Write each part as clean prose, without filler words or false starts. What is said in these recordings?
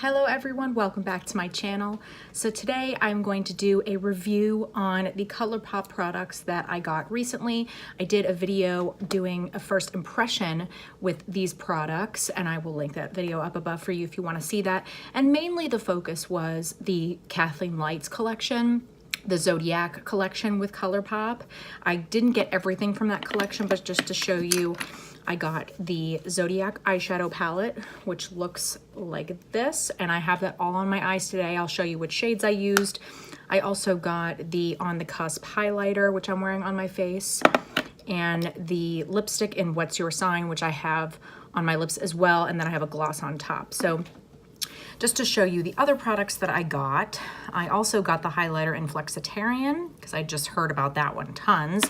Hello everyone, welcome back to my channel. So today I'm going to do a review on the ColourPop products that I got recently. I did a video doing a first impression with these products, and I will link that video up above for you if you want to see that. And mainly the focus was the Kathleen Lights collection, the Zodiac collection with ColourPop. I didn't get everything from that collection, but just to show you, I got the Zodiac eyeshadow palette, which looks like this, and I have that all on my eyes today. I'll show you which shades I used. I also got the On the Cusp highlighter, which I'm wearing on my face, and the lipstick in What's Your Sign, which I have on my lips as well, and then I have a gloss on top. So just to show you the other products that I got, I also got the highlighter in Flexitarian, because I just heard about that one tons.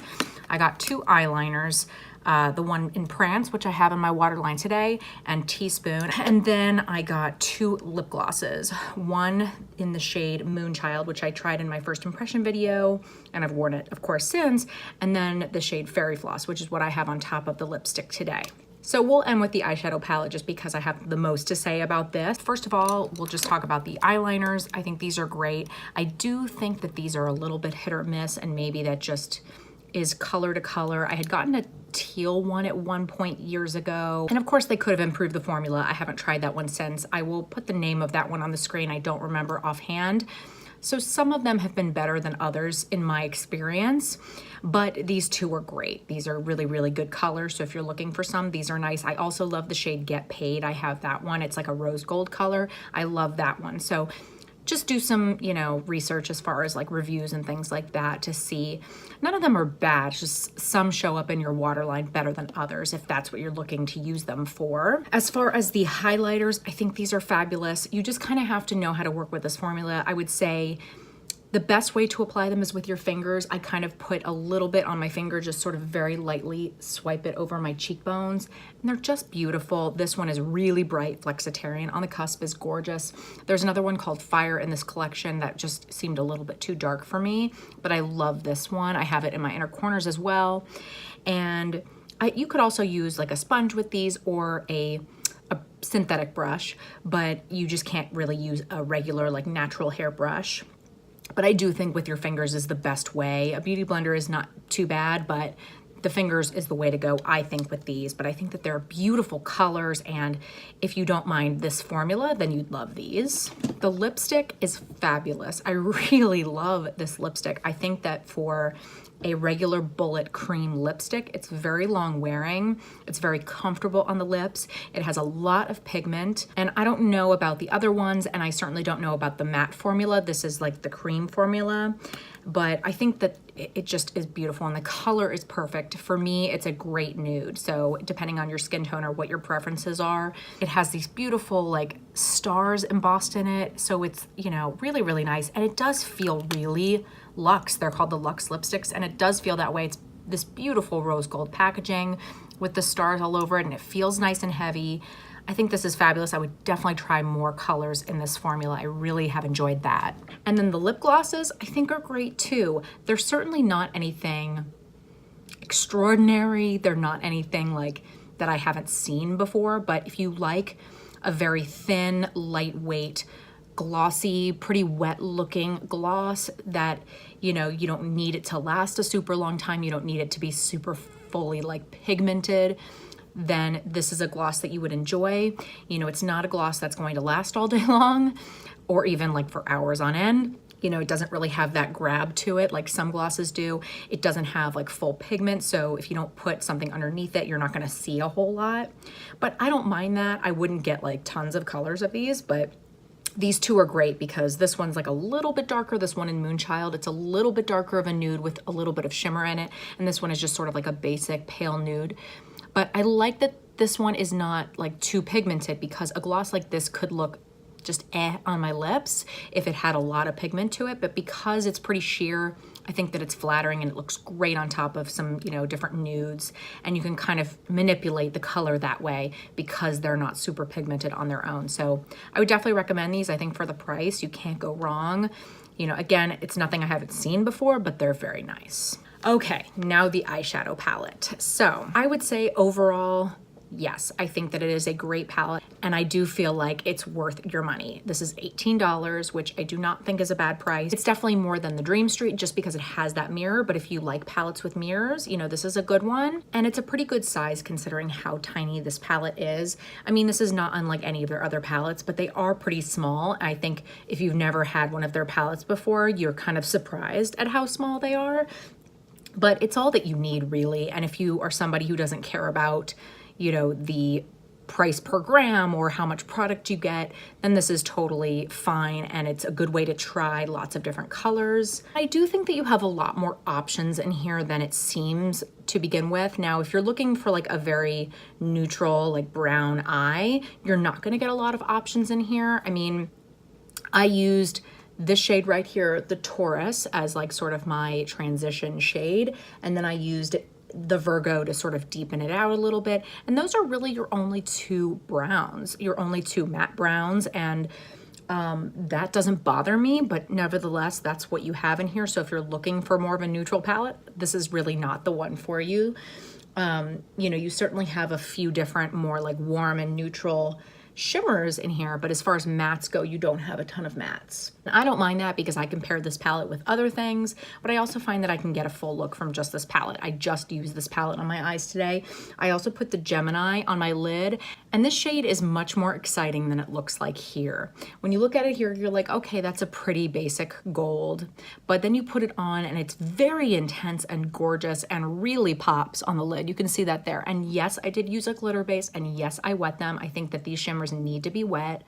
I got two eyeliners, the one in Prance, which I have in my waterline today, and Teaspoon. And then I got two lip glosses, one in the shade Moonchild, which I tried in my first impression video, and I've worn it, of course, since, and then the shade Fairy Floss, which is what I have on top of the lipstick today. So we'll end with the eyeshadow palette just because I have the most to say about this. First of all, we'll just talk about the eyeliners. I think these are great. I do think that these are a little bit hit or miss, and maybe that just is color to color. I had gotten a teal one at one point years ago, and of course they could have improved the formula. I haven't tried that one since. I will put the name of that one on the screen. I don't remember offhand. So some of them have been better than others in my experience, but these two are great. These are really, really good colors. So if you're looking for some, these are nice. I also love the shade Get Paid. I have that one. It's like a rose gold color. I love that one. So just do some, research as far as like reviews and things like that to see. None of them are bad, just some show up in your waterline better than others if that's what you're looking to use them for. As far as the highlighters, I think these are fabulous. You just kind of have to know how to work with this formula. I would say the best way to apply them is with your fingers. I kind of put a little bit on my finger, just sort of very lightly swipe it over my cheekbones, and they're just beautiful. This one is really bright, Flexitarian. On the Cusp is gorgeous. There's another one called Fire in this collection that just seemed a little bit too dark for me, but I love this one. I have it in my inner corners as well. And you could also use like a sponge with these or a synthetic brush, but you just can't really use a regular like natural hair brush. But I do think with your fingers is the best way. A beauty blender is not too bad, but the fingers is the way to go, I think, with these. But I think that they're beautiful colors, and if you don't mind this formula, then you'd love these. The lipstick is fabulous. I really love this lipstick. I think that for a regular bullet cream lipstick, it's very long wearing, it's very comfortable on the lips, it has a lot of pigment, and I don't know about the other ones, and I certainly don't know about the matte formula. This is like the cream formula, but I think that it just is beautiful, and the color is perfect. For me, it's a great nude, so depending on your skin tone or what your preferences are, it has these beautiful like stars embossed in it, so it's, really, really nice, and it does feel really luxe. They're called the Luxe lipsticks, and it does feel that way. It's this beautiful rose gold packaging with the stars all over it, and it feels nice and heavy. I think this is fabulous. I would definitely try more colors in this formula. I really have enjoyed that. And then the lip glosses, I think, are great too. They're certainly not anything extraordinary. They're not anything like that I haven't seen before, but if you like a very thin, lightweight, glossy, pretty wet looking gloss that, you don't need it to last a super long time, you don't need it to be super fully like pigmented, then this is a gloss that you would enjoy. It's not a gloss that's going to last all day long or even like for hours on end. It doesn't really have that grab to it like some glosses do. It doesn't have like full pigment, so if you don't put something underneath it, you're not gonna see a whole lot. But I don't mind that. I wouldn't get like tons of colors of these, but these two are great because this one's like a little bit darker. This one in Moonchild, it's a little bit darker of a nude with a little bit of shimmer in it. And this one is just sort of like a basic pale nude. But I like that this one is not like too pigmented, because a gloss like this could look just on my lips if it had a lot of pigment to it. But because it's pretty sheer, I think that it's flattering and it looks great on top of some, different nudes. And you can kind of manipulate the color that way because they're not super pigmented on their own. So I would definitely recommend these. I think for the price, you can't go wrong. Again, it's nothing I haven't seen before, but they're very nice. Okay, now the eyeshadow palette. So I would say overall, yes, I think that it is a great palette, and I do feel like it's worth your money. This is $18, which I do not think is a bad price. It's definitely more than the Dream Street just because it has that mirror, but if you like palettes with mirrors, you know, this is a good one. And it's a pretty good size considering how tiny this palette is. I mean, this is not unlike any of their other palettes, but they are pretty small. I think if you've never had one of their palettes before, you're kind of surprised at how small they are. But it's all that you need, really. And if you are somebody who doesn't care about, you know, the price per gram or how much product you get, then this is totally fine, and it's a good way to try lots of different colors. I do think that you have a lot more options in here than it seems to begin with. Now, if you're looking for like a very neutral, like brown eye, you're not gonna get a lot of options in here. I mean, I used this shade right here, the Taurus, as like sort of my transition shade, and then I used the Virgo to sort of deepen it out a little bit. And those are really your only two browns, your only two matte browns, and that doesn't bother me, but nevertheless, that's what you have in here. So if you're looking for more of a neutral palette, this is really not the one for you. You know, you certainly have a few different more like warm and neutral shimmers in here, but as far as mattes go, you don't have a ton of mattes. And I don't mind that because I can pair this palette with other things, but I also find that I can get a full look from just this palette. I just used this palette on my eyes today. I also put the Gemini on my lid, and this shade is much more exciting than it looks like here. When you look at it here, you're like, okay, that's a pretty basic gold, but then you put it on and it's very intense and gorgeous and really pops on the lid. You can see that there. And yes, I did use a glitter base, and yes, I wet them. I think that these shimmers need to be wet,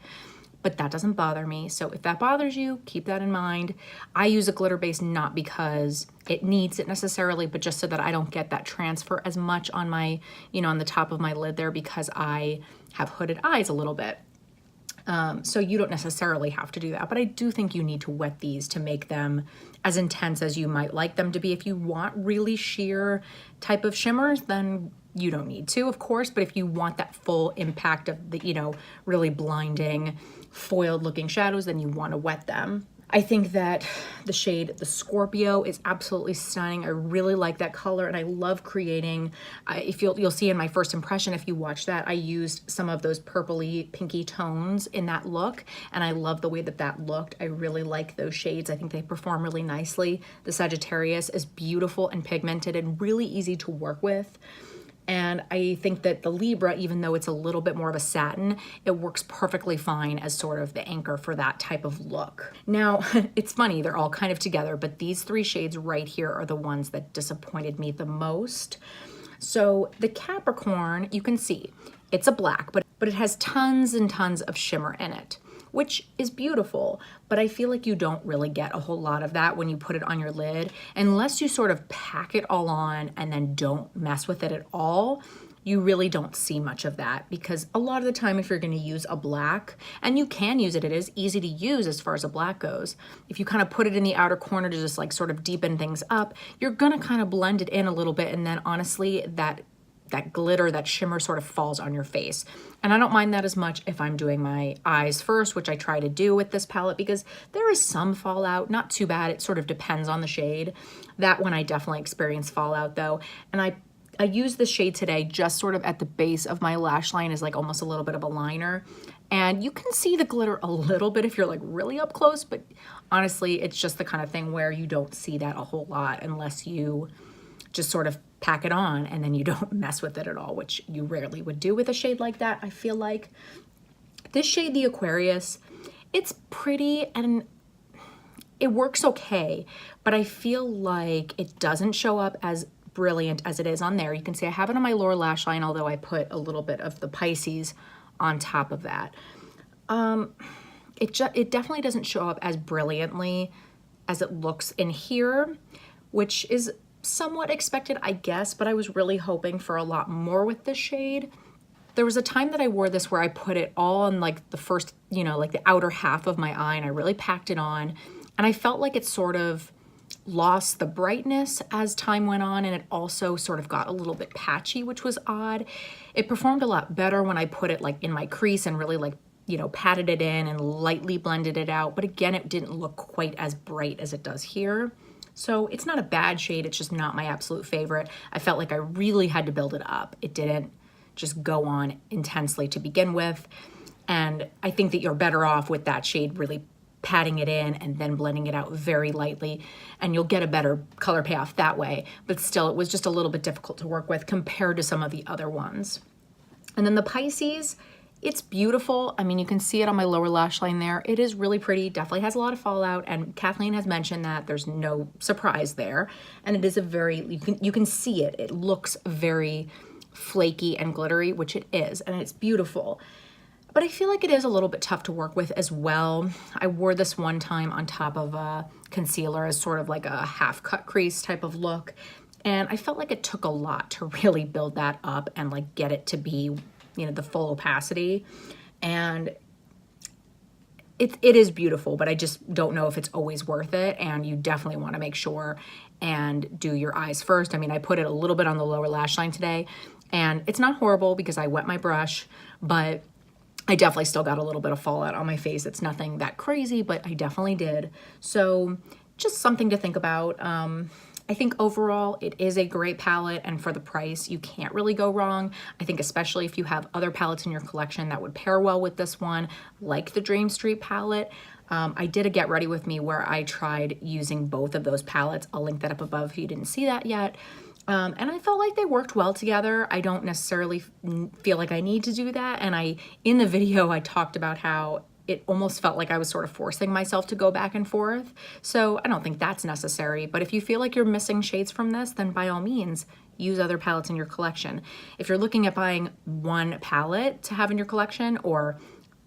but that doesn't bother me. So if that bothers you, keep that in mind. I use a glitter base not because it needs it necessarily, but just so that I don't get that transfer as much on my, you know, on the top of my lid there, because I have hooded eyes a little bit. So you don't necessarily have to do that, but I do think you need to wet these to make them as intense as you might like them to be. If you want really sheer type of shimmers, then you don't need to, of course, but if you want that full impact of the, you know, really blinding foiled looking shadows, then you want to wet them. I think that the shade, the Scorpio, is absolutely stunning. I really like that color, and I love creating, if you'll see in my first impression, if you watch that, I used some of those purpley pinky tones in that look, and I love the way that that looked. I really like those shades. I think they perform really nicely. The Sagittarius is beautiful and pigmented and really easy to work with. And I think that the Libra, even though it's a little bit more of a satin, it works perfectly fine as sort of the anchor for that type of look. Now, it's funny, they're all kind of together, but these three shades right here are the ones that disappointed me the most. So the Capricorn, you can see, it's a black, but it has tons and tons of shimmer in it, which is beautiful, but I feel like you don't really get a whole lot of that when you put it on your lid. Unless you sort of pack it all on and then don't mess with it at all, you really don't see much of that, because a lot of the time if you're gonna use a black, and you can use it, it is easy to use as far as a black goes. If you kind of put it in the outer corner to just like sort of deepen things up, you're gonna kind of blend it in a little bit, and then honestly, that glitter, that shimmer sort of falls on your face. And I don't mind that as much if I'm doing my eyes first, which I try to do with this palette, because there is some fallout, not too bad. It sort of depends on the shade. That one I definitely experience fallout though. And I used this shade today just sort of at the base of my lash line as like almost a little bit of a liner. And you can see the glitter a little bit if you're like really up close, but honestly, it's just the kind of thing where you don't see that a whole lot unless you just sort of pack it on and then you don't mess with it at all, which you rarely would do with a shade like that, I feel like. This shade, the Aquarius, it's pretty and it works okay, but I feel like it doesn't show up as brilliant as it is on there. You can see I have it on my lower lash line, although I put a little bit of the Pisces on top of that. It definitely doesn't show up as brilliantly as it looks in here, which is somewhat expected, I guess, but I was really hoping for a lot more with this shade. There was a time that I wore this where I put it all on like the first, you know, like the outer half of my eye, and I really packed it on, and I felt like it sort of lost the brightness as time went on, and it also sort of got a little bit patchy, which was odd. It performed a lot better when I put it like in my crease and really like, you know, patted it in and lightly blended it out, but again, it didn't look quite as bright as it does here. So it's not a bad shade, it's just not my absolute favorite. I felt like I really had to build it up. It didn't just go on intensely to begin with. And I think that you're better off with that shade really patting it in and then blending it out very lightly, and you'll get a better color payoff that way. But still, it was just a little bit difficult to work with compared to some of the other ones. And then the Pisces, it's beautiful. I mean, you can see it on my lower lash line there. It is really pretty, definitely has a lot of fallout, and Kathleen has mentioned that there's no surprise there. And it is a very, you can see it. It looks very flaky and glittery, which it is, and it's beautiful. But I feel like it is a little bit tough to work with as well. I wore this one time on top of a concealer as sort of like a half cut crease type of look. And I felt like it took a lot to really build that up and like get it to be, you know, the full opacity. And it is beautiful, but I just don't know if it's always worth it. And you definitely want to make sure and do your eyes first. I mean, I put it a little bit on the lower lash line today, and it's not horrible because I wet my brush, but I definitely still got a little bit of fallout on my face. It's nothing that crazy, but I definitely did. So just something to think about. I think overall it is a great palette, and for the price, you can't really go wrong. I think especially if you have other palettes in your collection that would pair well with this one, like the Dream Street palette. I did a Get Ready With Me where I tried using both of those palettes. I'll link that up above if you didn't see that yet. And I felt like they worked well together. I don't necessarily feel like I need to do that. And in the video, I talked about how it almost felt like I was sort of forcing myself to go back and forth. So I don't think that's necessary. But if you feel like you're missing shades from this, then by all means, use other palettes in your collection. If you're looking at buying one palette to have in your collection, or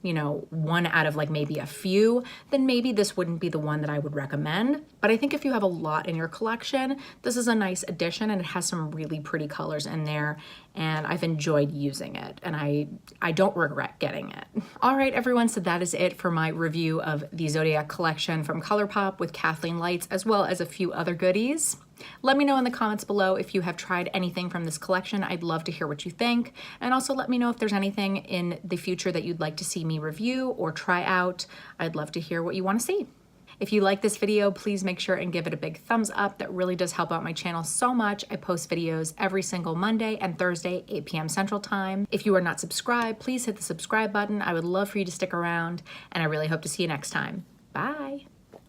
you know, one out of like maybe a few, then maybe this wouldn't be the one that I would recommend. But I think if you have a lot in your collection, this is a nice addition, and it has some really pretty colors in there, and I've enjoyed using it, and I don't regret getting it. All right, everyone, so that is it for my review of the Zodiac Collection from ColourPop with Kathleen Lights, as well as a few other goodies. Let me know in the comments below if you have tried anything from this collection. I'd love to hear what you think. And also let me know if there's anything in the future that you'd like to see me review or try out. I'd love to hear what you want to see. If you like this video, please make sure and give it a big thumbs up. That really does help out my channel so much. I post videos every single Monday and Thursday, 8 p.m. Central Time. If you are not subscribed, please hit the subscribe button. I would love for you to stick around, and I really hope to see you next time. Bye.